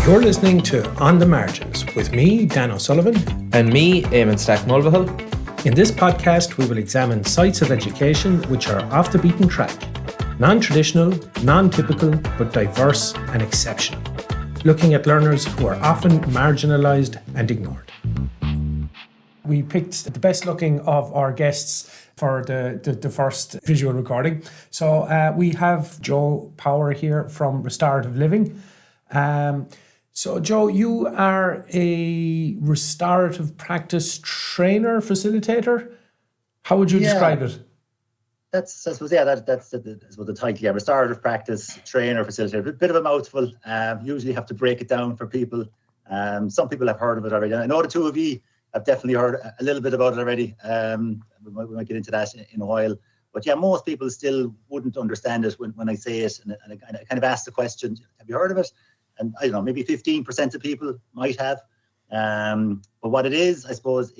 You're listening to On the Margins with me, Dan O'Sullivan. And me, Eamon Stack-Mulvihill. In this podcast, we will examine sites of education which are off the beaten track, non-traditional, non-typical, but diverse and exceptional, looking at learners who are often marginalised and ignored. We picked the best looking of our guests for the first visual recording. So we have Joe Power here from Restorative Living. So Joe, you are a restorative practice trainer, facilitator. How would you describe it? That's I suppose the title. Yeah, restorative practice trainer, facilitator. A bit of a mouthful. Usually have to break it down for people. Some people have heard of it already. I know the two of you have definitely heard a little bit about it already. We might get into that in a while. But yeah, most people still wouldn't understand it when I say it. And I kind of ask the question, have you heard of it? And I don't know, maybe 15% of people might have. But what it is, I suppose,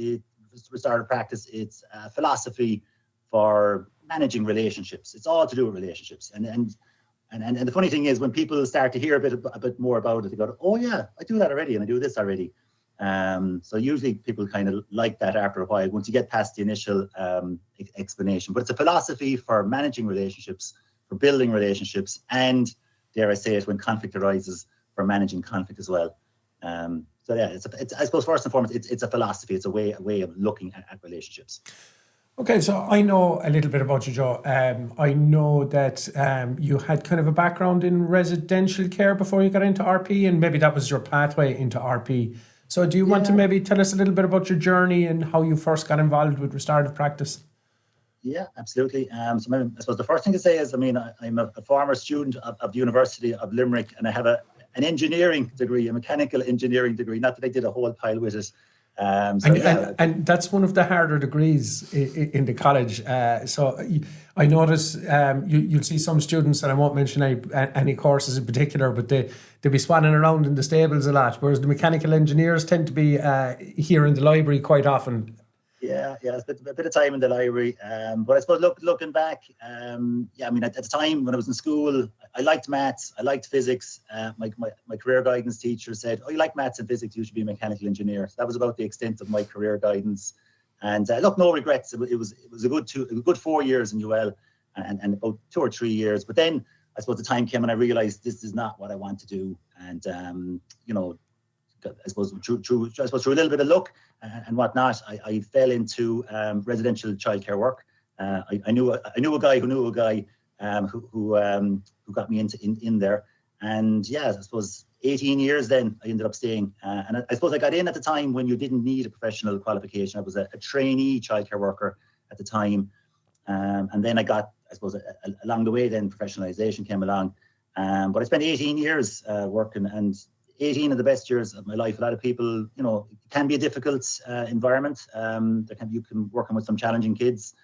restorative practice, it's a philosophy for managing relationships. It's all to do with relationships. And the funny thing is, when people start to hear a bit more about it, they go, oh yeah, I do that already and I do this already. So usually people kind of like that after a while, once you get past the initial explanation. But it's a philosophy for managing relationships, for building relationships, and dare I say it, when conflict arises, for managing conflict as well. So yeah, it's I suppose first and foremost, it's a philosophy. It's a way of looking at relationships. Okay, so I know a little bit about you, Joe. I know that you had kind of a background in residential care before you got into RP, and maybe that was your pathway into RP. So do you want to maybe tell us a little bit about your journey and how you first got involved with restorative practice? Yeah, absolutely. So I suppose the first thing to say is, I'm a former student of the University of Limerick, and I have an engineering degree, a mechanical engineering degree. Not that I did a whole pile with it. And that's one of the harder degrees in the college. So I notice you'll see some students, and I won't mention any courses in particular, but they'll be swanning around in the stables a lot, whereas the mechanical engineers tend to be here in the library quite often. Yeah, it's a bit of time in the library. But I suppose looking back, at the time when I was in school, I liked maths, I liked physics. My career guidance teacher said, "Oh, you like maths and physics? You should be a mechanical engineer." So that was about the extent of my career guidance. And no regrets. It was a good 4 years in UL, and about 2 or 3 years. But then I suppose the time came and I realised this is not what I want to do. And I suppose through a little bit of luck and whatnot, I fell into residential childcare work. I knew a guy who knew a guy who got me in there. And yeah, I suppose 18 years then I ended up staying. And I suppose I got in at the time when you didn't need a professional qualification. I was a trainee childcare worker at the time. And then I got, I suppose, along the way then professionalization came along. But I spent 18 years working, and 18 of the best years of my life. A lot of people, it can be a difficult environment. You can working with some challenging kids,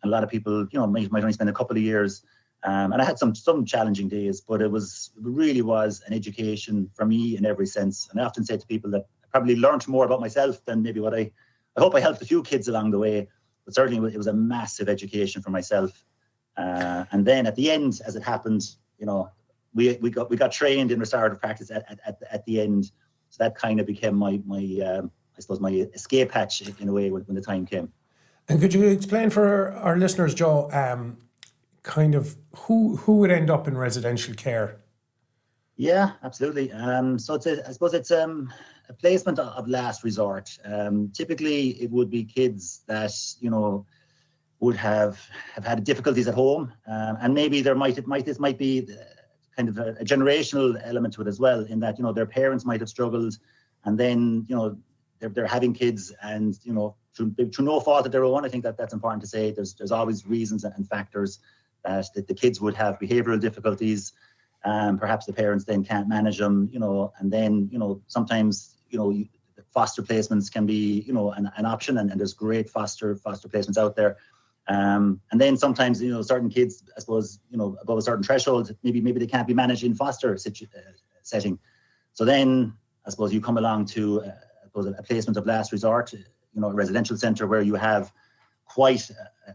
and a lot of people, might only spend a couple of years. And I had some challenging days, but it really was an education for me in every sense. And I often say to people that I probably learned more about myself than maybe what I hope I helped a few kids along the way, but certainly it was a massive education for myself. And then at the end, as it happened, we got trained in restorative practice at the end. So that kind of became my escape hatch in a way when the time came. And could you explain for our listeners, Joe, kind of who would end up in residential care? Yeah, absolutely. So it's a placement of last resort. Typically it would be kids that, would have had difficulties at home. And maybe this might be kind of a generational element to it as well, in that, their parents might have struggled, and then, they're having kids, and, through no fault of their own. I think that's important to say. There's always reasons and factors that the kids would have behavioral difficulties. Perhaps the parents then can't manage them, and then, sometimes, foster placements can be, an option, and there's great foster placements out there. And then sometimes, certain kids, I suppose, above a certain threshold, maybe they can't be managed in foster setting. So then, I suppose, you come along to a placement of last resort, a residential centre where you have quite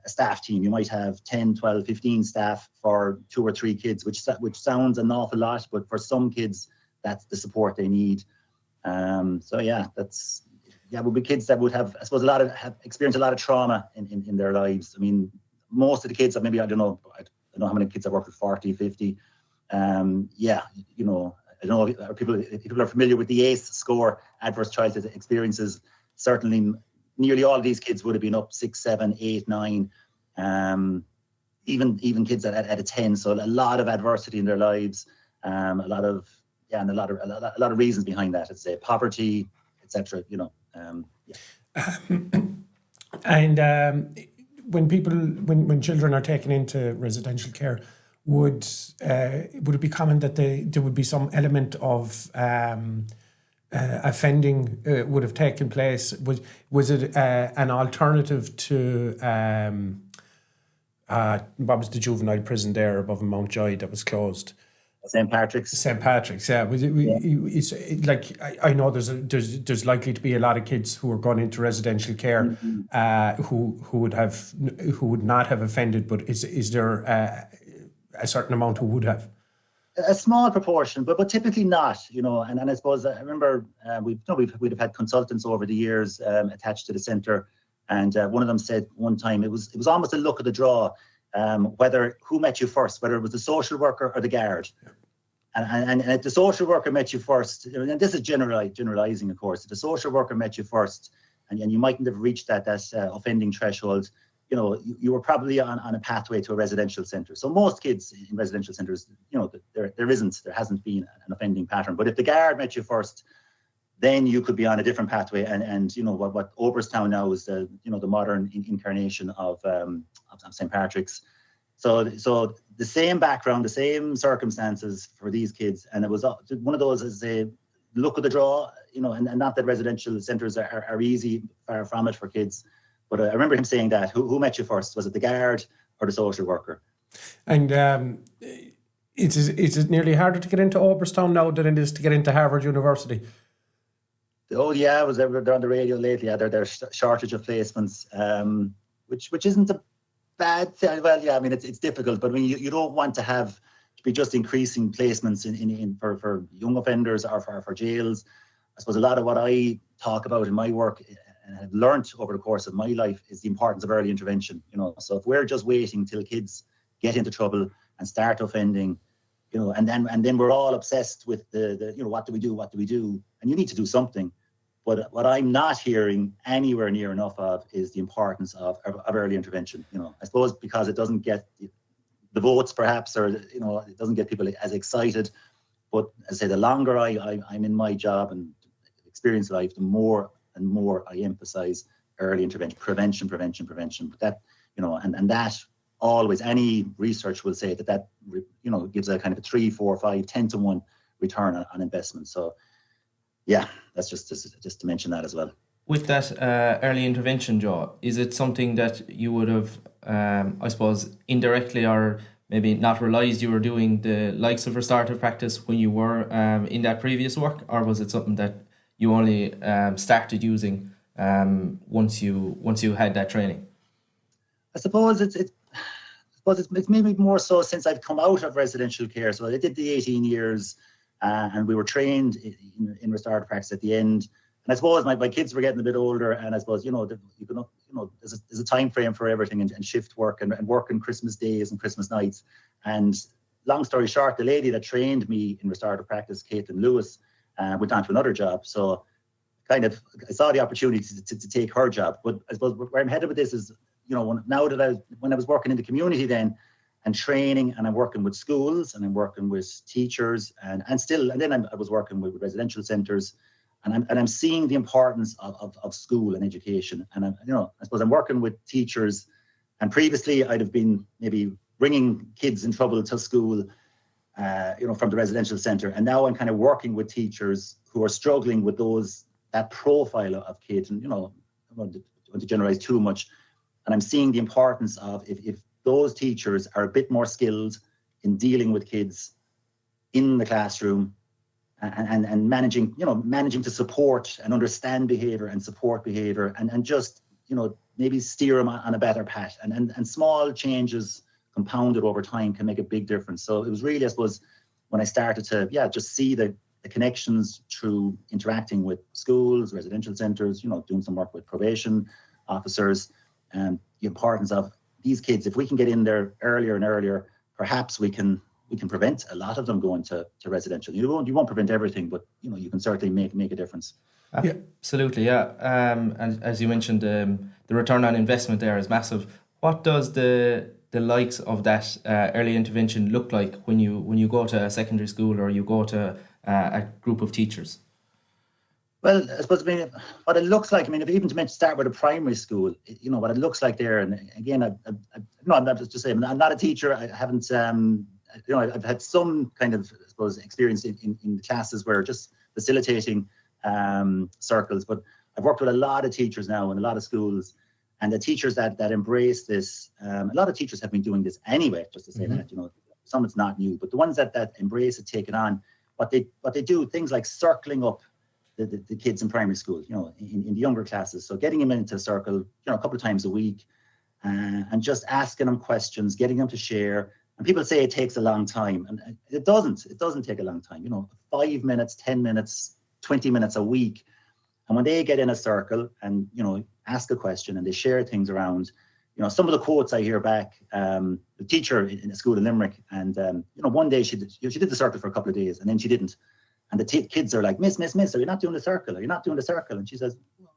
a staff team. You might have 10, 12, 15 staff for 2 or 3 kids, which sounds an awful lot, but for some kids, that's the support they need. So yeah, would be kids that would have, I suppose, have experienced a lot of trauma in their lives. I mean, most of the kids, maybe, I don't know how many kids I've worked with, 40, 50. Yeah, you know, I don't know if people are familiar with the ACE score, adverse childhood experiences. Certainly, nearly all of these kids would have been up 6, 7, 8, 9, even kids at a 10. So a lot of adversity in their lives, a lot of reasons behind that. I'd say poverty, etc. You know, when children are taken into residential care, would it be common that there would be some element of offending would have taken place? Was it an alternative to what was the juvenile prison there above in Mountjoy that was closed? St. Patrick's, yeah. Was it? It's like I know there's likely to be a lot of kids who are going into residential care who would not have offended, but is there a certain amount who would have? A small proportion, but typically not. You know, and I suppose I remember we'd have had consultants over the years attached to the centre, and one of them said one time it was almost a luck of the draw. Who met you first, whether it was the social worker or the guard. And if the social worker met you first, and this is generalizing, of course, if the social worker met you first and you mightn't have reached that offending threshold, you know, you were probably on a pathway to a residential centre. So most kids in residential centres, you know, there hasn't been an offending pattern. But if the guard met you first, then you could be on a different pathway. And you know, what Oberstown now is the modern incarnation of St. Patrick's. So the same background, the same circumstances for these kids, and it was one of those as a look of the draw, you know, and not that residential centres are easy, far from it for kids. But I remember him saying that. Who met you first? Was it the guard or the social worker? And is it nearly harder to get into Oberstown now than it is to get into Harvard University? Oh yeah, they're on the radio lately. Yeah, there's shortage of placements, which isn't a bad thing. Well, yeah, I mean it's difficult, but I mean you don't want to be just increasing placements in for young offenders or for jails. I suppose a lot of what I talk about in my work and have learned over the course of my life is the importance of early intervention. You know, so if we're just waiting till kids get into trouble and start offending, you know, and then we're all obsessed with the you know, what do we do, and you need to do something. But what I'm not hearing anywhere near enough of is the importance of early intervention. You know, I suppose because it doesn't get the votes, perhaps, or you know, it doesn't get people as excited. But as I say, the longer I'm in my job and experience life, the more and more I emphasize early intervention, prevention. But that, you know, and that always, any research will say that you know, gives a kind of a 3, 4, 5, 10 to 1 return on investment. So yeah, that's just to mention that as well. With that early intervention, Joe, is it something that you would have, I suppose, indirectly or maybe not realised you were doing the likes of restorative practice when you were in that previous work, or was it something that you only started using once you had that training? I suppose it's maybe more so since I've come out of residential care. So I did the 18 years. And we were trained in restorative practice at the end. And I suppose my kids were getting a bit older, and I suppose, you know, there's a time frame for everything, and shift work and working Christmas days and Christmas nights. And long story short, the lady that trained me in restorative practice, Caitlin Lewis, went on to another job. So I saw the opportunity to take her job. But I suppose where I'm headed with this is, you know, when I was working in the community then, and training, and I'm working with schools, and I'm working with teachers, and then I was working with residential centres, and I'm seeing the importance of school and education. And I suppose I'm working with teachers, and previously I'd have been maybe bringing kids in trouble to school, you know, from the residential centre, and now I'm kind of working with teachers who are struggling with that profile of kids, and you know, I don't want to generalise too much, and I'm seeing the importance of if those teachers are a bit more skilled in dealing with kids in the classroom and managing to support and understand behaviour and support behaviour and just, you know, maybe steer them on a better path. And small changes compounded over time can make a big difference. So it was really, I suppose, when I started to just see the the connections through interacting with schools, residential centres, doing some work with probation officers, and the importance of these kids. If we can get in there earlier and earlier, perhaps we can prevent a lot of them going to residential. You won't prevent everything, but you can certainly make a difference. Absolutely, yeah. And as you mentioned, the return on investment there is massive. What does the likes of that early intervention look like when you go to a secondary school or you go to a group of teachers? Well, I suppose what it looks like. If even to start with a primary school, what it looks like there. And again, I'm not just saying I'm not a teacher. I haven't. I've had some kind of, I suppose, experience in classes where just facilitating circles. But I've worked with a lot of teachers now in a lot of schools, and the teachers that embrace this. A lot of teachers have been doing this anyway. Just to say that, some it's not new, but the ones that embrace it, take it on. What they do, things like circling up the kids in primary school, in the younger classes. So getting them into a circle, a couple of times a week, and just asking them questions, getting them to share. And people say it takes a long time, and it doesn't. It doesn't take a long time. 5 minutes, 10 minutes, 20 minutes a week. And when they get in a circle and ask a question and they share things around, some of the quotes I hear back. The teacher in a school in Limerick, and one day she did the circle for a couple of days, and then she didn't. And the kids are like, Miss, are you not doing the circle? Are you not doing the circle? And she says,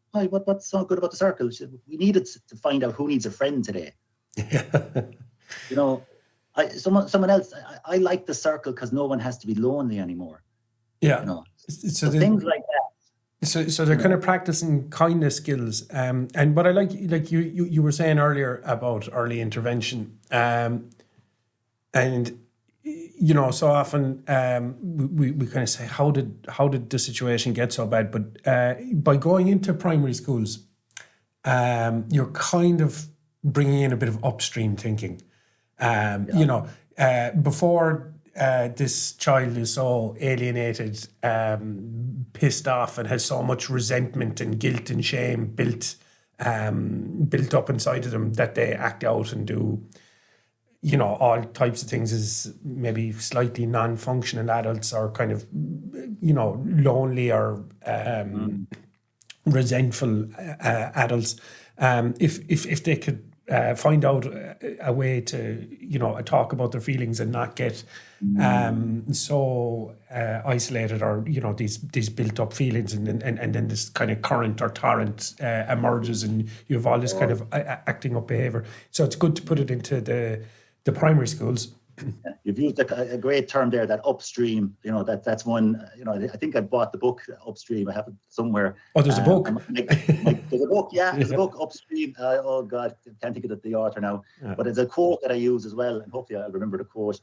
why? What's so good about the circle? She said, we needed to find out who needs a friend today. Someone else. I like the circle because no one has to be lonely anymore. Yeah. So things like that. So they're kind of practicing kindness skills. And what I like you were saying earlier about early intervention, and so often we kind of say, how did the situation get so bad? But by going into primary schools, you're kind of bringing in a bit of upstream thinking. Before this child is so alienated, pissed off, and has so much resentment and guilt and shame built up inside of them that they act out and do all types of things as maybe slightly non-functional adults, or kind of lonely or resentful adults. If they could find out a way to talk about their feelings and not get so isolated, or these built up feelings, and then this kind of current or torrent emerges, and you have all this kind of acting up behavior. So it's good to put it into the primary schools. You've used a great term there, that upstream. That's one. I think I bought the book Upstream. I have it somewhere. Oh, there's a book. There's a book. Yeah, there's a book, Upstream. Oh God, I can't think of the author now. Yeah. But it's a quote that I use as well, and hopefully I'll remember the quote.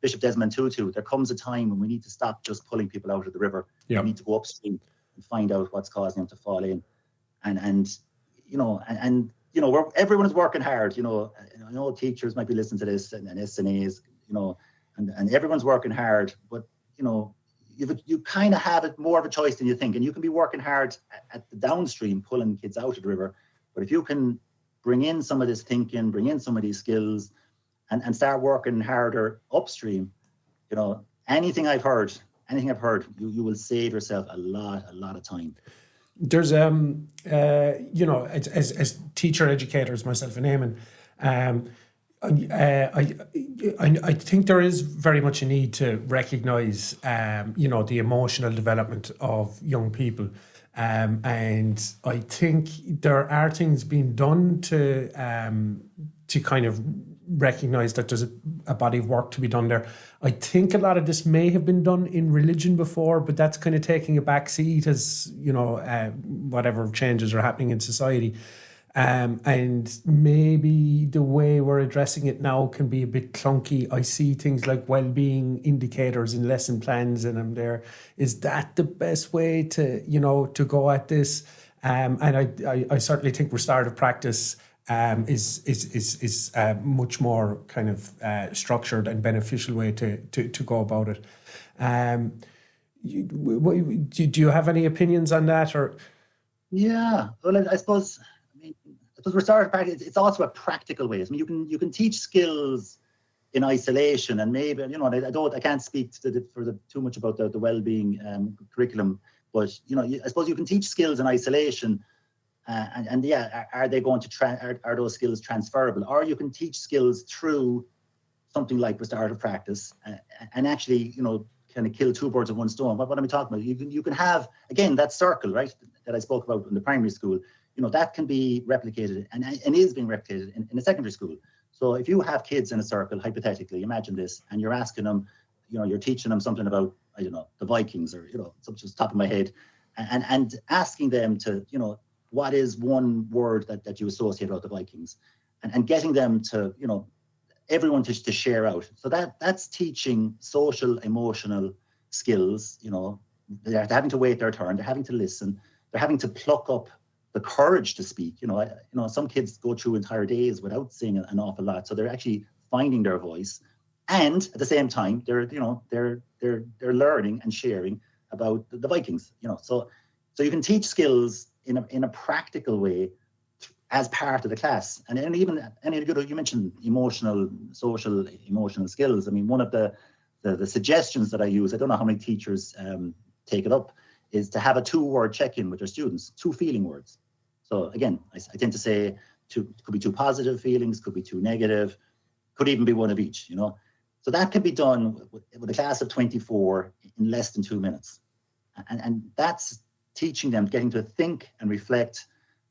Bishop Desmond Tutu. There comes a time when we need to stop just pulling people out of the river. Yeah. We need to go upstream and find out what's causing them to fall in, and everyone's working hard. I know teachers might be listening to this, and SNAs, and everyone's working hard, but you kind of have it more of a choice than you think, and you can be working hard at the downstream, pulling kids out of the river. But if you can bring in some of this thinking, bring in some of these skills, and start working harder upstream, anything I've heard, you will save yourself a lot of time. There's as teacher educators, myself and Eamon, I think there is very much a need to recognise the emotional development of young people, and I think there are things being done to kind of recognise that there's a body of work to be done there. I think a lot of this may have been done in religion before, but that's kind of taking a back seat as whatever changes are happening in society, and maybe the way we're addressing it now can be a bit clunky. I see things like well-being indicators in lesson plans, and I'm there. Is that the best way to go at this? And I certainly think restorative practice is much more kind of structured and beneficial way to go about it. Do you have any opinions on that? Or yeah, well, I suppose restorative practice, it's also a practical way. You can teach skills in isolation, and maybe, I can't speak too much about the well-being curriculum, but I suppose you can teach skills in isolation, and are they going to are those skills transferable? Or you can teach skills through something like restorative practice, and actually, kind of kill two birds with one stone. What am I talking about? You can have, again, that circle, right, that I spoke about in the primary school. That can be replicated and is being replicated in a secondary school. So if you have kids in a circle, hypothetically, imagine this, and you're asking them, you're teaching them something about, I don't know, the Vikings, or, something just top of my head, and asking them to, what is one word that you associate about the Vikings, and getting them to, everyone to share out. So that's teaching social, emotional skills. They're having to wait their turn, they're having to listen, they're having to pluck up the courage to speak. Some kids go through entire days without saying an awful lot, so they're actually finding their voice, and at the same time they're learning and sharing about the Vikings. So you can teach skills in a practical way as part of the class, and even you mentioned social emotional skills. I mean, one of the suggestions that I use, I don't know how many teachers take it up, is to have a 2-word check-in with their students, 2 feeling words. So again, I tend to say could be 2 positive feelings, could be 2 negative, could even be one of each, So that can be done with a class of 24 in less than 2 minutes. And that's teaching them, getting to think and reflect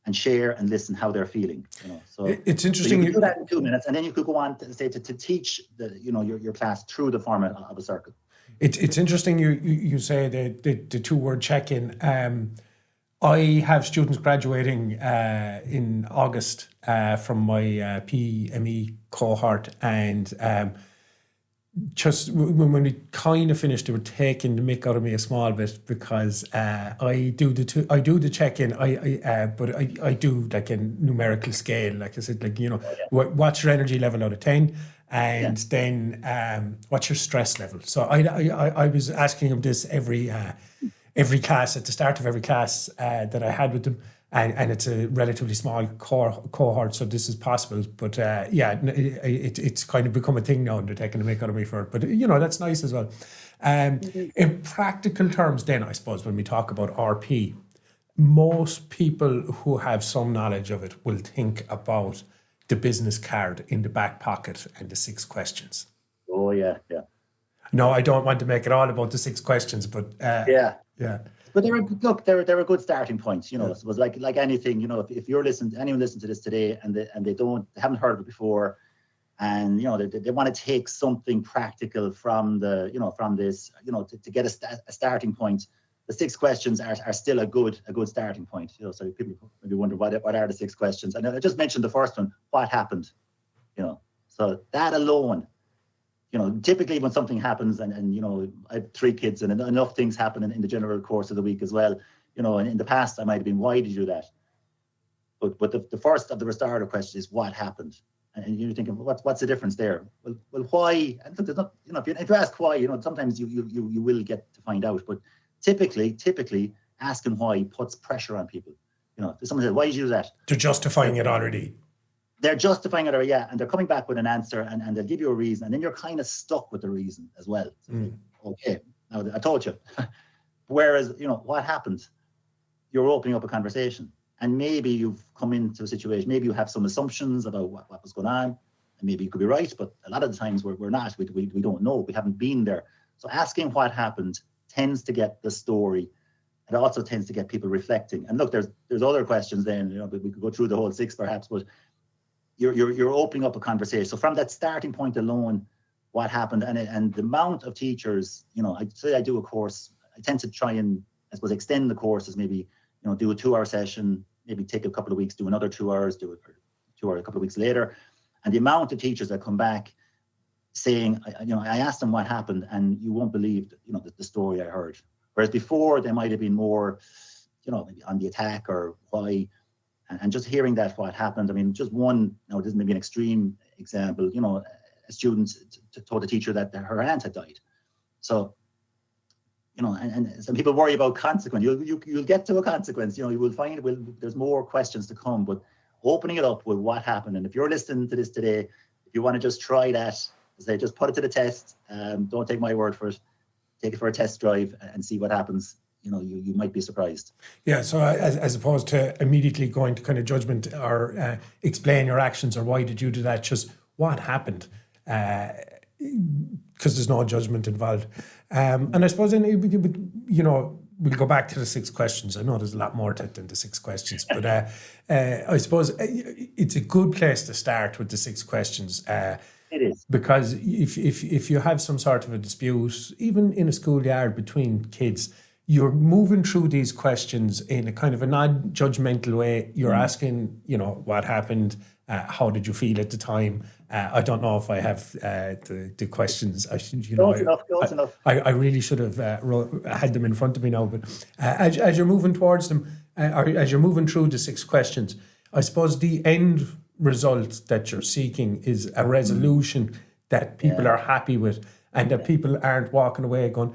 and share and listen how they're feeling. So it's interesting. So you can do that in 2 minutes, and then you could go on to say to teach your class through the format of a circle. It's interesting you say the 2-word check-in. I have students graduating in August from my PME cohort, and just when we kind of finished, they were taking the mick out of me a small bit, because I do the check-in, but I do like a numerical scale, like I said, like, what's your energy level out of 10, and then what's your stress level. So I was asking them this every class, at the start of every class that I had with them, and it's a relatively small cohort, so this is possible. But it's kind of become a thing now, and they're taking the mick out of me for it. But that's nice as well. In practical terms, then, I suppose, when we talk about RP, most people who have some knowledge of it will think about the business card in the back pocket and the 6 questions. Oh yeah. No, I don't want to make it all about the 6 questions, but yeah. But they're a good starting point. Yeah. So it was like anything. If you're anyone listening to this today, and they haven't heard of it before, and they want to take something practical from this, to get a starting point. The 6 questions are still a good starting point. So people maybe wonder what are the 6 questions. And I just mentioned the first one, what happened. So that alone. Typically when something happens, and I have 3 kids, and enough things happen in the general course of the week as well. And in the past I might have been, why did you do that? But the first of the restorative question is, what happened? And you're thinking, well, what's the difference there? Well, why? And there's not, if you ask why, sometimes you will get to find out. But typically asking why puts pressure on people. If someone says, why did you do that? They're justifying it already. They're justifying it, and they're coming back with an answer, and they'll give you a reason, and then you're kind of stuck with the reason as well. Okay, now I told you. Whereas, what happened? You're opening up a conversation, and maybe you've come into a situation, maybe you have some assumptions about what was going on, and maybe you could be right, but a lot of the times we're not. We don't know. We haven't been there. So asking what happened tends to get the story. It also tends to get people reflecting. And look, there's other questions then. We could go through the whole 6 perhaps, but you're opening up a conversation. So from that starting point alone, what happened, and the amount of teachers, I'd say I do a course, I tend to try and, I suppose, extend the courses, maybe, do a 2-hour session, maybe take a couple of weeks, do another 2 hours, do it for 2 hours a couple of weeks later. And the amount of teachers that come back saying, I asked them what happened, and you won't believe, the story I heard. Whereas before they might have been more, maybe on the attack, or why. And just hearing that, what happened, I mean, just one, this is maybe an extreme example, a student told a teacher that her aunt had died. So, and some people worry about consequence. You'll get to a consequence, you will find, there's more questions to come, but opening it up with what happened. And if you're listening to this today, if you want to just try that, Say, just put it to the test. Don't take my word for it. Take it for a test drive and see what happens. You might be surprised. Yeah, so as opposed to immediately going to kind of judgment or explain your actions or why did you do that, just what happened, because there's no judgment involved. And I suppose then, we'll go back to the 6 questions. I know there's a lot more to it than the 6 questions, but I suppose it's a good place to start with the 6 questions. It is. Because if you have some sort of a dispute, even in a schoolyard between kids, you're moving through these questions in a kind of a non-judgmental way. You're asking, what happened? How did you feel at the time? I don't know if I have the questions. I should, Close enough. I really should have had them in front of me now. But as you're moving towards them, or as you're moving through the 6 questions, I suppose the end result that you're seeking is a resolution that people are happy with, and that people aren't walking away going,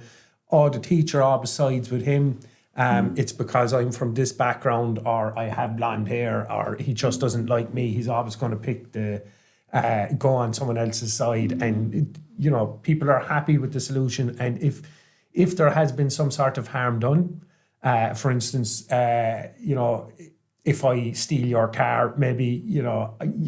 oh, the teacher always sides with him. It's because I'm from this background, or I have blonde hair, or he just doesn't like me. He's always going to pick go on someone else's side. And, people are happy with the solution. And if there has been some sort of harm done, for instance, if I steal your car, maybe,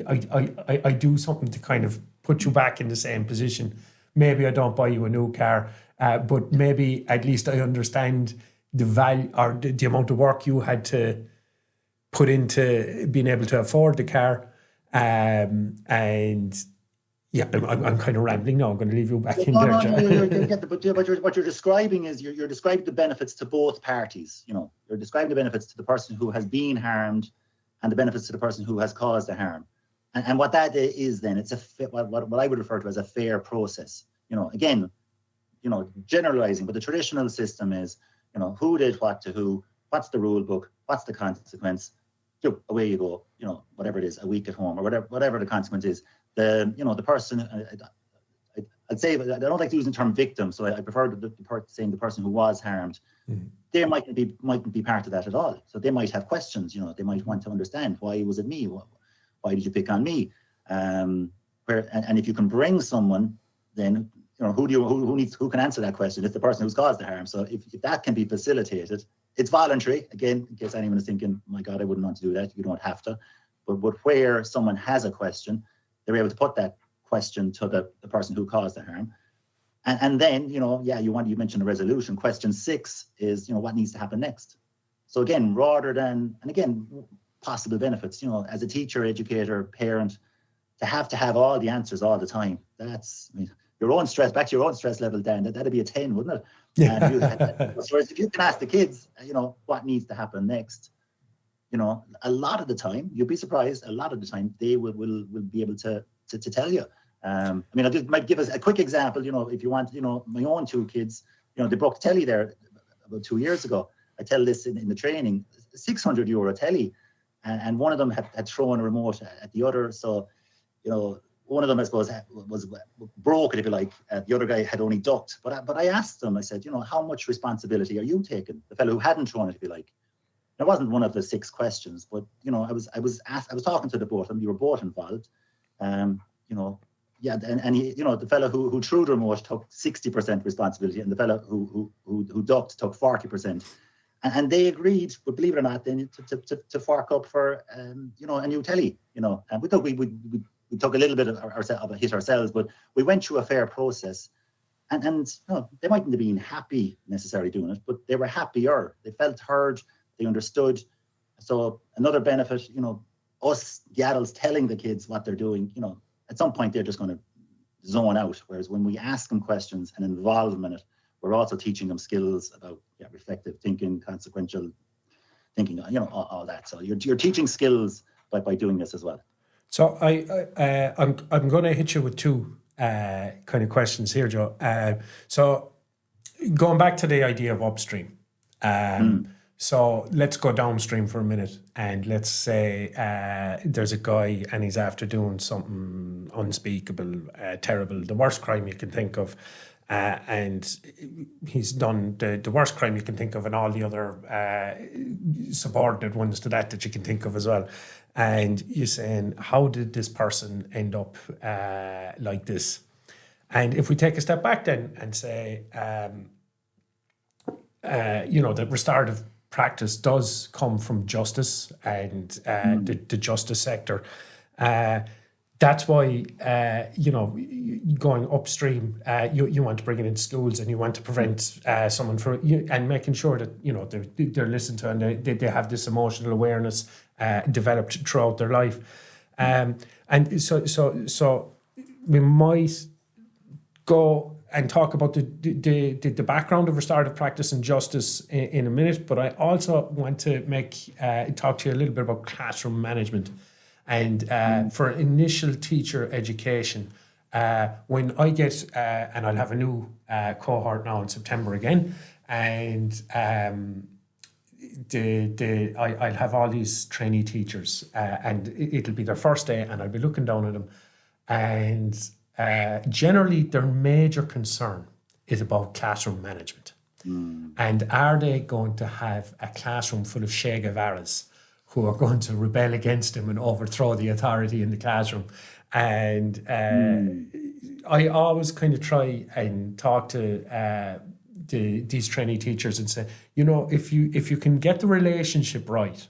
I do something to kind of put you back in the same position. Maybe I don't buy you a new car, but maybe at least I understand the value or the amount of work you had to put into being able to afford the car. And yeah, I'm kind of rambling now. I'm going to leave you back in there, John. But what you're describing is you're describing the benefits to both parties. You're describing the benefits to the person who has been harmed and the benefits to the person who has caused the harm. And what that is then, it's what I would refer to as a fair process. Again, generalizing, but the traditional system is, who did what to who, what's the rule book, what's the consequence, away you go, whatever it is, a week at home, or whatever the consequence is. The person, I'd say, I don't like to use the term victim, so I prefer saying the person who was harmed. They mightn't be part of that at all. So they might have questions, they might want to understand, why was it me? Why did you pick on me? And if you can bring someone, then who can answer that question? It's the person who's caused the harm. So if that can be facilitated, it's voluntary. Again, in case anyone is thinking, my God, I wouldn't want to do that. You don't have to. But where someone has a question, they're able to put that question to the person who caused the harm. And then, you mentioned a resolution. Question 6 is, what needs to happen next? So again, possible benefits, as a teacher, educator, parent, to have all the answers all the time. That's, your own stress, back to your own stress level, Dan, that'd be a 10, wouldn't it? Yeah. Whereas if you can ask the kids, what needs to happen next, a lot of the time, you'll be surprised, a lot of the time they will be able to tell you. I just might give us a quick example, if you want, my own 2 kids, they broke the telly there about 2 years ago. I tell this in the training, €600 telly, and one of them had thrown a remote at the other. So, one of them, I suppose, was broke, if you like. The other guy had only ducked. But I asked them, I said, how much responsibility are you taking? The fellow who hadn't thrown it, if you like. It wasn't one of the 6 questions, but, I was talking to the both of them. You were both involved. And he, the fellow who threw the remote took 60% responsibility, and the fellow who ducked took 40%. And they agreed, but believe it or not, then to fork up for a new telly. And we thought we took a little bit of a hit ourselves, but we went through a fair process. And they mightn't have been happy necessarily doing it, but they were happier. They felt heard. They understood. So another benefit, us, the adults, telling the kids what they're doing, at some point they're just going to zone out. Whereas when we ask them questions and involve them in it, we're also teaching them skills about reflective thinking, consequential thinking, all that. So you're teaching skills by doing this as well. So I'm going to hit you with 2 kind of questions here, Joe. So going back to the idea of upstream. So let's go downstream for a minute, and let's say there's a guy and he's after doing something unspeakable, terrible, the worst crime you can think of. And he's done the worst crime you can think of, and all the other subordinate ones to that you can think of as well. And you're saying, how did this person end up like this? And if we take a step back then and say, that restorative practice does come from justice and the justice sector. That's why, going upstream, you want to bring it into schools and you want to prevent someone from, and making sure that, they're listened to and they have this emotional awareness developed throughout their life. And so we might go and talk about the background of restorative practice and justice in a minute, but I also want to talk to you a little bit about classroom management and for initial teacher education. When I get, and I'll have a new cohort now in September again, and I'll have all these trainee teachers, and it'll be their first day, and I'll be looking down at them, and generally their major concern is about classroom management. And are they going to have a classroom full of Che Guevaras who are going to rebel against them and overthrow the authority in the classroom? And I always kind of try and talk to these trainee teachers and say, if you can get the relationship right,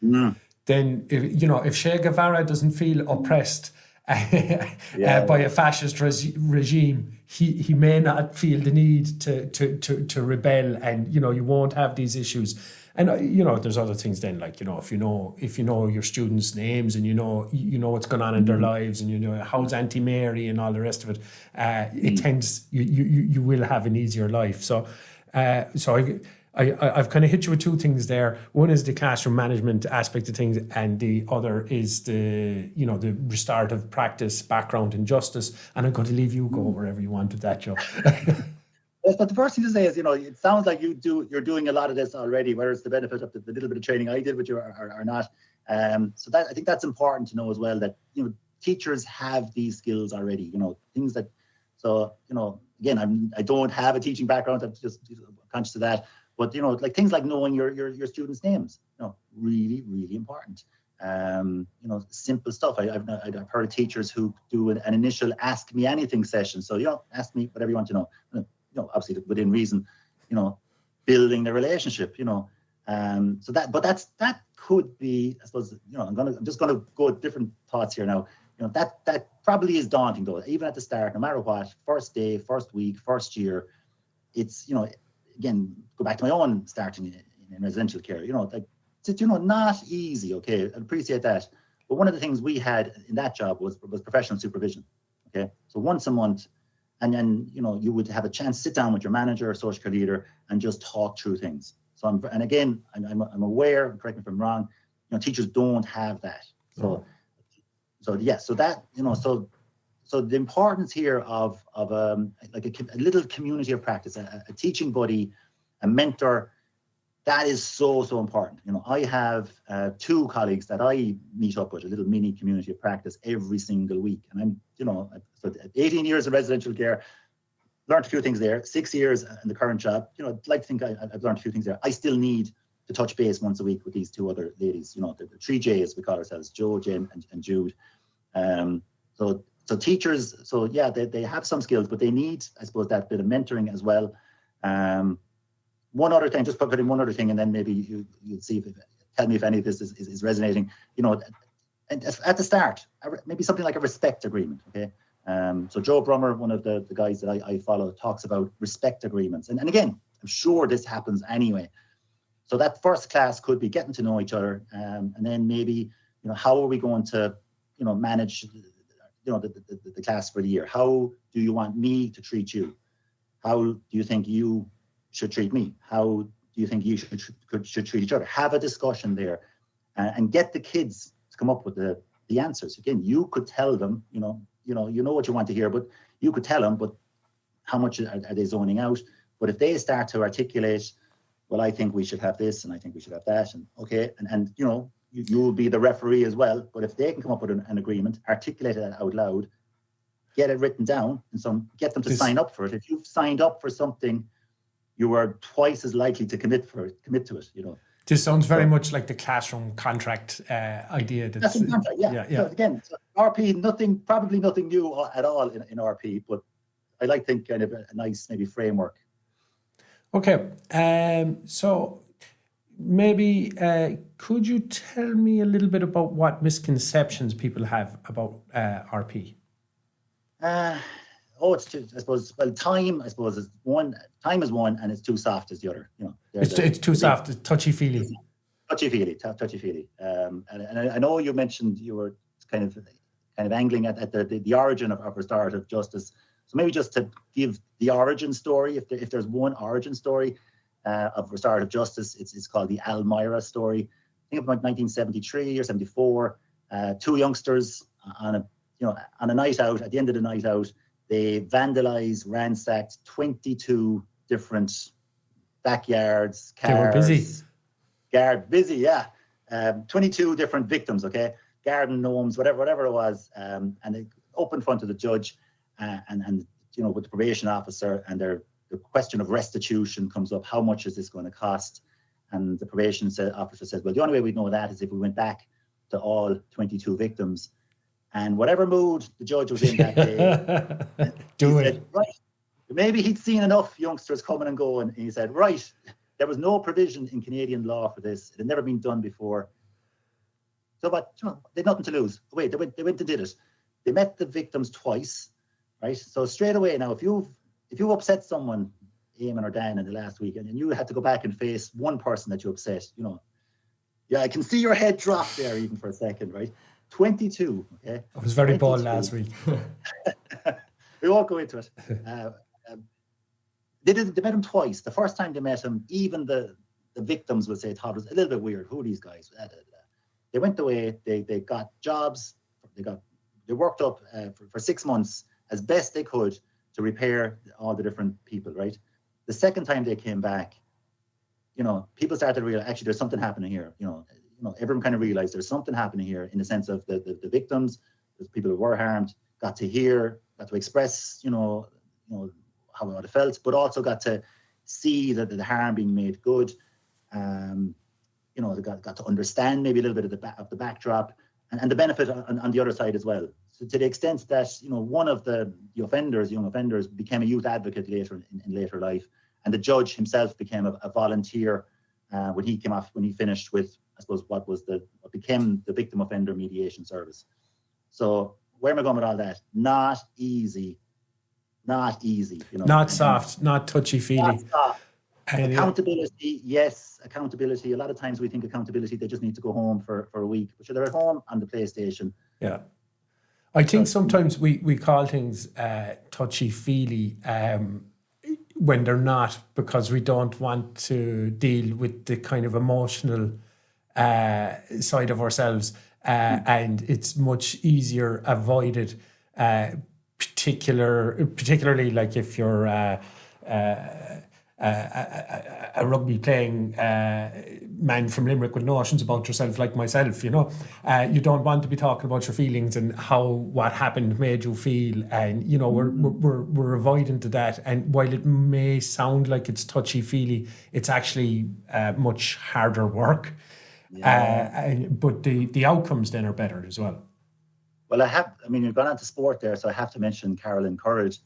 then if Che Guevara doesn't feel oppressed by a fascist regime, he may not feel the need to rebel, and you won't have these issues. And there's other things then, like if you know your students' names and you know what's going on in their lives, and how's Auntie Mary and all the rest of it, it tends you will have an easier life. So I've kind of hit you with two things there. One is the classroom management aspect of things, and the other is the restorative practice background in justice. And I'm going to leave you go wherever you want with that, Joe. Yes, but the first thing to say is, it sounds like you're doing a lot of this already, whether it's the benefit of the little bit of training I did with you or not. So that I think that's important to know as well, that teachers have these skills already. Things that. So again, I don't have a teaching background. I'm just conscious of that. But like things like knowing your students' names, really, really important. Simple stuff. I've heard of teachers who do an initial ask me anything session. So ask me whatever you want to know. Obviously within reason. Building the relationship. So that could be. I suppose I'm just gonna go with different thoughts here now. That probably is daunting though. Even at the start, no matter what, first day, first week, first year, it's again, go back to my own starting in residential care, it's not easy, okay, I appreciate that. But one of the things we had in that job was professional supervision, okay? So once a month, and then, you would have a chance to sit down with your manager or social care leader and just talk through things. So I'm aware, correct me if I'm wrong, teachers don't have that. So that, so the importance here of like a little community of practice, a teaching buddy, a mentor, that is so important. I have two colleagues that I meet up with, a little mini community of practice every single week. And I'm, so 18 years in residential care, learned a few things there, 6 years in the current job. I'd like to think I've learned a few things there. I still need to touch base once a week with these two other ladies, the three J's we call ourselves, Joe, Jen, and Jude. So teachers, they have some skills, but they need, I suppose, that bit of mentoring as well. One other thing, just put in one other thing, and then maybe you'll see tell me if any of this is resonating. And at the start, maybe something like a respect agreement. Okay, so Joe Brummer, one of the guys that I follow, talks about respect agreements, and again, I'm sure this happens anyway. So that first class could be getting to know each other, and then maybe how are we going to manage the class for the year? How do you want me to treat you? How do you think you should treat me? How do you think you should treat each other? Have a discussion there, and get the kids to come up with the answers. Again, you could tell them, you know what you want to hear, but you could tell them, but how much are they zoning out? But if they start to articulate, well, I think we should have this, and I think we should have that, and okay, and you will be the referee as well. But if they can come up with an agreement, articulate it out loud, get it written down, and get them to sign up for it. If you've signed up for something, you are twice as likely to commit to it. This sounds very much like the classroom contract idea. That's in contract, yeah. So again, RP, probably nothing new at all in RP, but I like to think kind of a nice maybe framework. Okay, so maybe could you tell me a little bit about what misconceptions people have about RP? It's two, I suppose. Well, time, I suppose, is one. Time is one, and it's too soft is the other. It's too soft. It's touchy-feely. Touchy-feely. And I know you mentioned you were kind of angling at the origin of restorative justice. So maybe just to give the origin story, if there's one origin story of restorative justice, it's called the Almira story. I think about 1973 or 74. Two youngsters on a night out. At the end of the night out, they vandalized, ransacked 22 different backyards, cars. They were busy. Busy, yeah. 22 different victims, okay? Garden gnomes, whatever it was. And they opened in front of the judge and with the probation officer, and the question of restitution comes up. How much is this going to cost? And the probation officer says, well, the only way we'd know that is if we went back to all 22 victims. And whatever mood the judge was in that day, said, right, maybe he'd seen enough youngsters coming and going, and he said, right, there was no provision in Canadian law for this. It had never been done before. So, but they had nothing to lose. Wait, they went and did it. They met the victims twice, right? So straight away now, if you've upset someone, Eamon or Dan, in the last week, and you had to go back and face one person that you upset, yeah, I can see your head drop there even for a second, right? 22, okay? I was very bold last week. We won't go into it. They met him twice. The first time they met him, even the victims would say, thought it was a little bit weird. Who are these guys? They went away, they got jobs, they worked up for 6 months as best they could to repair all the different people, right? The second time they came back, people started to realize, actually, there's something happening here. Everyone kind of realized there's something happening here in the sense of the victims, the people who were harmed, got to express, how it felt, but also got to see that the harm being made good. They got to understand maybe a little bit of the backdrop and the benefit on the other side as well. So to the extent that, one of the young offenders became a youth advocate later in later life, and the judge himself became a volunteer when he finished with, I suppose, what became the victim offender mediation service. So where am I going with all that? Not easy. Not soft, not touchy-feely. Not soft. Accountability, yes, accountability. A lot of times we think accountability, they just need to go home for a week, but they're at home on the PlayStation. Yeah. I think sometimes we call things touchy-feely when they're not, because we don't want to deal with the kind of emotional side of ourselves, and it's much easier avoided, particularly like if you're a rugby playing man from Limerick with notions about yourself, like myself, you don't want to be talking about your feelings and what happened made you feel, and we're avoidant to that. And while it may sound like it's touchy-feely, it's actually much harder work. Yeah. But the outcomes then are better as well. Well, you've gone on to sport there, so I have to mention Carolyn Courage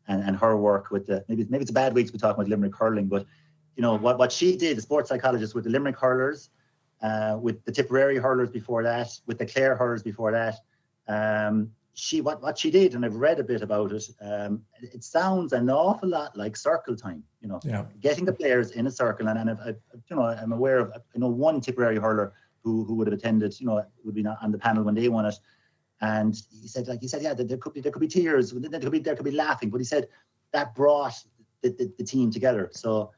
and her work with maybe it's a bad week to be talking about Limerick hurling, but what she did, the sports psychologist, with the Limerick hurlers, with the Tipperary hurlers before that, with the Clare hurlers before that, what she did, and I've read a bit about it, it sounds an awful lot like circle time, getting the players in a circle, and I'm aware of, one Tipperary hurler who would have attended, would be on the panel when they won it. And he said, yeah, there could be tears, there could be laughing, but he said that brought the team together. So,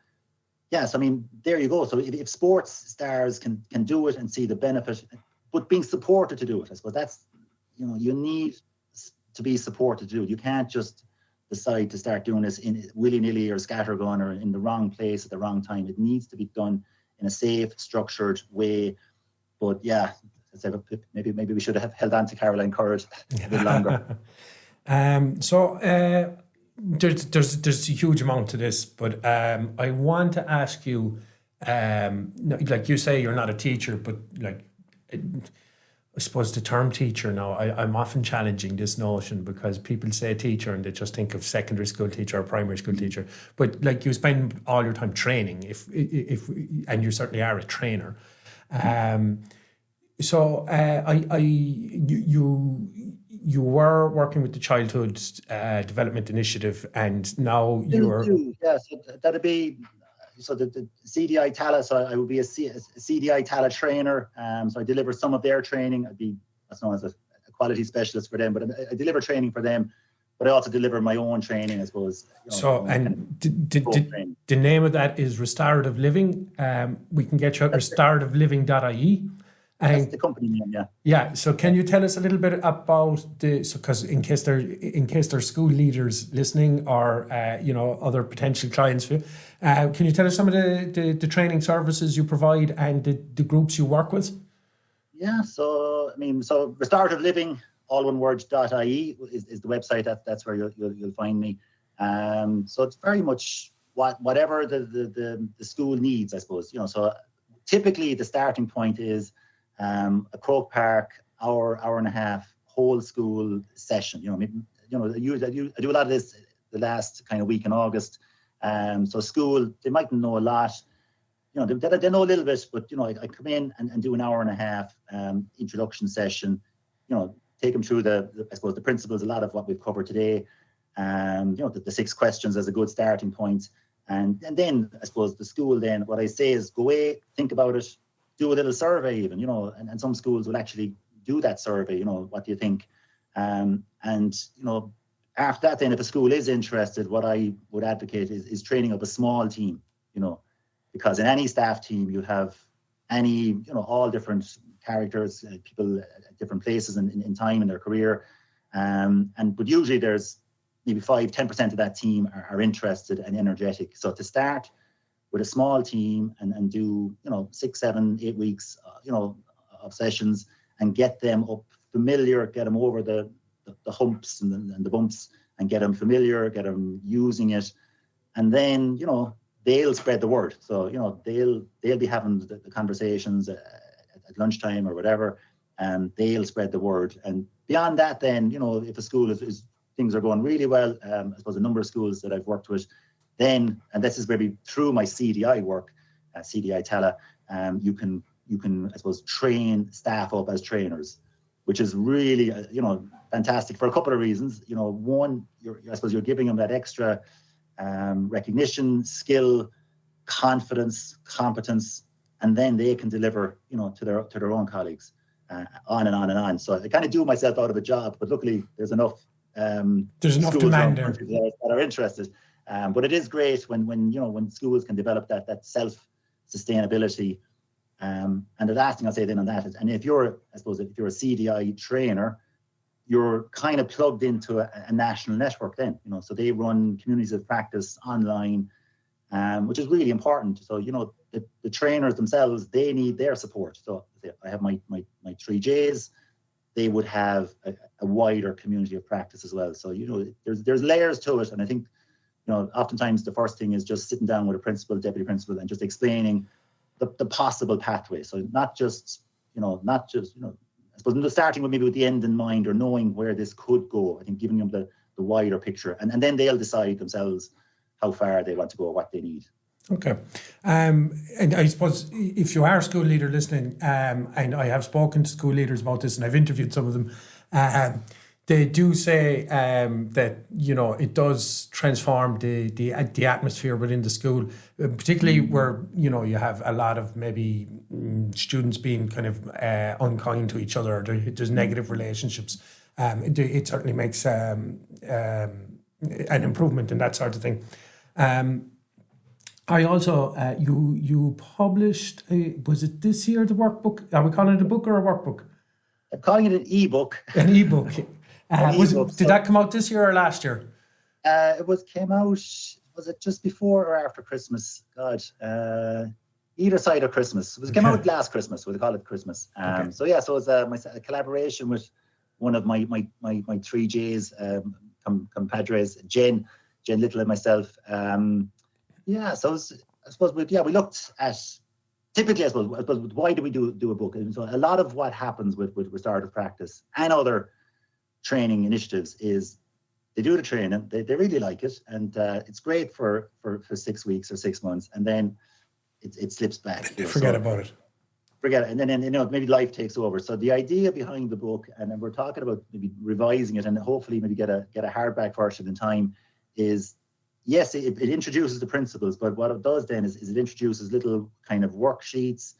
yes, there you go. So if sports stars can do it and see the benefit, but being supported to do it, I suppose that's, you need to be supported to do it. You can't just decide to start doing this in willy-nilly or scattergun or in the wrong place at the wrong time. It needs to be done in a safe, structured way. But yeah, maybe we should have held on to Caroline Courage a bit longer. There's a huge amount to this, but I want to ask you, like you say, you're not a teacher, but like, I suppose the term teacher now, I'm often challenging this notion because people say teacher and they just think of secondary school teacher or primary school teacher. But like you spend all your time training, if and you certainly are a trainer. You were working with the Childhood Development Initiative, and now you're... Yeah, so that'd be... So the CDI TALA, so I would be a CDI TALA trainer. So I deliver some of their training. I'd be that's known as a quality specialist for them, but I deliver training for them. But I also deliver my own training, I suppose. The name of that is Restorative Living. We can get you at restorativeliving.ie. That's the company name, yeah. Yeah. So can you tell us a little bit about because in case there's school leaders listening or other potential clients for you, can you tell us some of the training services you provide and the groups you work with? Yeah. So Restorative Living, all one word, .ie is the website. That's where you'll find me. So it's very much whatever the school needs, I suppose. So typically the starting point is a Croke Park hour and a half whole school session. I do a lot of this the last kind of week in August. So school, they mightn't know a lot. They know a little bit, but I come in and do an hour and a half introduction session. Take them through I suppose the principles, a lot of what we've covered today. The 6 questions as a good starting point, and then I suppose the school. Then what I say is go away, think about it. Do a little survey even, and some schools will actually do that survey, what do you think? And after that, then if a school is interested, what I would advocate is training up a small team, because in any staff team, you have all different characters, people at different places in time in their career. But usually there's maybe 5-10% of that team are interested and energetic. So to start with a small team and do 6, 7, 8 weeks of sessions and get them up familiar, get them over the humps and the bumps, and get them familiar, get them using it, and then they'll spread the word. So they'll be having the conversations at lunchtime or whatever, and they'll spread the word. And beyond that, then if a school is things are going really well, I suppose a number of schools that I've worked with. Then, and this is maybe through my CDI work, CDI TALA, you can I suppose train staff up as trainers, which is really fantastic for a couple of reasons. One, I suppose you're giving them that extra recognition, skill, confidence, competence, and then they can deliver to their own colleagues, on and on and on. So I kind of do myself out of a job, but luckily there's enough demand there that are interested. But it is great when schools can develop that self-sustainability. And the last thing I'll say then on that is, and if you're a CDI trainer, you're kind of plugged into a national network then, so they run communities of practice online, which is really important. So, the trainers themselves, they need their support. So I have my 3Js, they would have a wider community of practice as well. So, there's layers to it. And I think, oftentimes the first thing is just sitting down with a principal, deputy principal, and just explaining the possible pathway. So not just I suppose starting with maybe with the end in mind or knowing where this could go. I think giving them the wider picture, and then they'll decide themselves how far they want to go, what they need. Okay. And I suppose if you are a school leader listening, and I have spoken to school leaders about this and I've interviewed some of them, they do say that it does transform the atmosphere within the school, particularly where you have a lot of maybe students being kind of unkind to each other. There's negative relationships. It certainly makes an improvement in that sort of thing. I also you published was it this year, the workbook? Are we calling it a book or a workbook? I'm calling it an ebook. An ebook. Did that come out this year or last year? It came out, was it just before or after Christmas? God, either side of Christmas. It came out last Christmas. We'll call it Christmas. So it was a collaboration with one of my 3Js, compadres, Jen Little and myself. So I suppose we looked at typically. I suppose why do we do a book? And so a lot of what happens with restorative practice and other training initiatives is they do the training, they really like it, and it's great for 6 weeks or 6 months, and then it slips back. Forget about it. Forget it, and then maybe life takes over. So the idea behind the book, and then we're talking about maybe revising it and hopefully maybe get a hardback version in time, is yes, it introduces the principles, but what it does then is it introduces little kind of worksheets,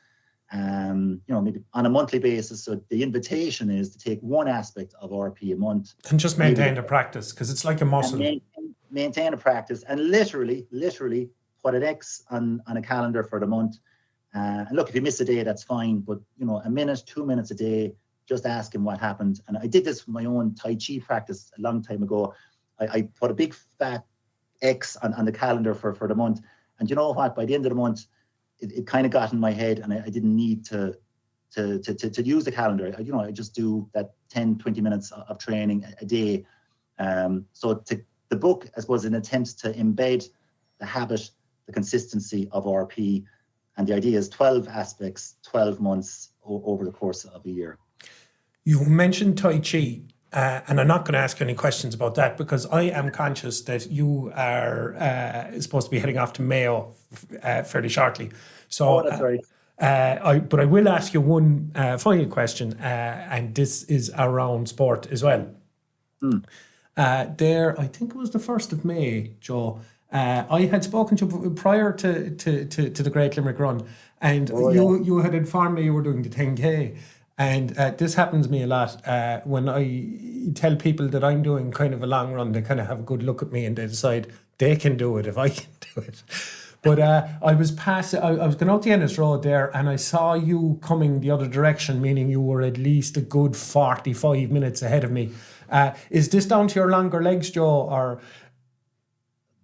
maybe on a monthly basis. So the invitation is to take one aspect of RP a month and just maintain the practice, because it's like a muscle. Maintain a practice and literally put an X on a calendar for the month. And look, if you miss a day, that's fine. But a minute, 2 minutes a day, just ask him what happened. And I did this for my own Tai Chi practice a long time ago. I put a big fat X on the calendar for the month. And you know what? By the end of the month, it kind of got in my head, and I didn't need to use the calendar. I just do that 10, 20 minutes of training a day. So the book, I suppose, an attempt to embed the habit, the consistency of RP. And the idea is 12 aspects, 12 months over the course of a year. You mentioned Tai Chi, and I'm not going to ask you any questions about that because I am conscious that you are supposed to be heading off to Mayo fairly shortly. So, that's right. But I will ask you one final question, and this is around sport as well. There, I think it was the 1st of May, Joe. I had spoken to you prior to the Great Limerick Run, and you had informed me you were doing the 10K. And this happens to me a lot. When I tell people that I'm doing kind of a long run, they kind of have a good look at me and they decide they can do it if I can do it. But I was going out the Ennis Road there, and I saw you coming the other direction, meaning you were at least a good 45 minutes ahead of me. Is this down to your longer legs, Joe, or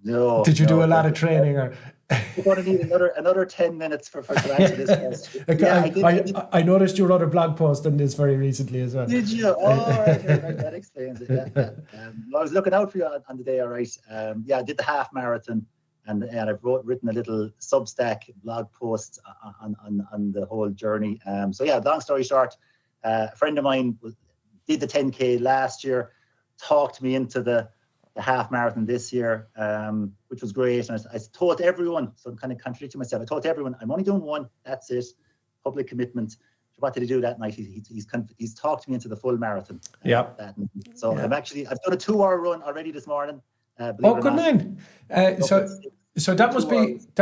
no? Did you do a lot of training? Or we're going to need another 10 minutes to answer this question. Okay, I noticed your other blog post on this very recently as well. Did you? Oh, right, that explains it. Yeah. I was looking out for you on the day, all right. I did the half marathon, and I've written a little Substack blog post on the whole journey. Long story short, a friend of mine did the 10K last year, talked me into the half marathon this year, which was great. And I told everyone, so I'm kind of contradicting myself. I told everyone, I'm only doing one. That's it. Public commitment. What did he do that night? He's talked me into the full marathon. So I've done a 2-hour run already this morning. Good man. So that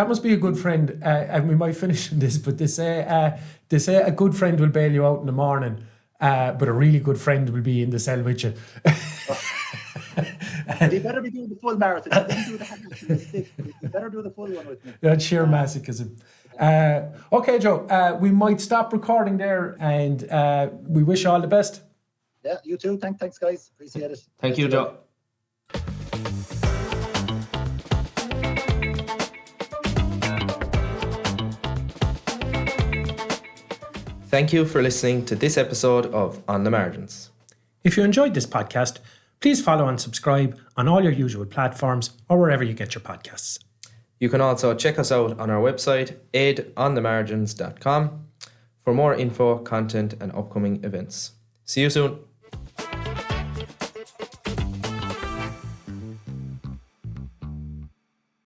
must be a good friend. And we might finish on this, but they say a good friend will bail you out in the morning, but a really good friend will be in the cell with you. You better be doing the full marathon. You better do the full one with me. That's sheer masochism. Okay, Joe, we might stop recording there, and we wish you all the best. Yeah, you too. Thanks, guys. Appreciate it. Thank you, Joe. Thank you for listening to this episode of On the Margins. If you enjoyed this podcast, please follow and subscribe on all your usual platforms or wherever you get your podcasts. You can also check us out on our website, aidonthemargins.com, for more info, content, and upcoming events. See you soon.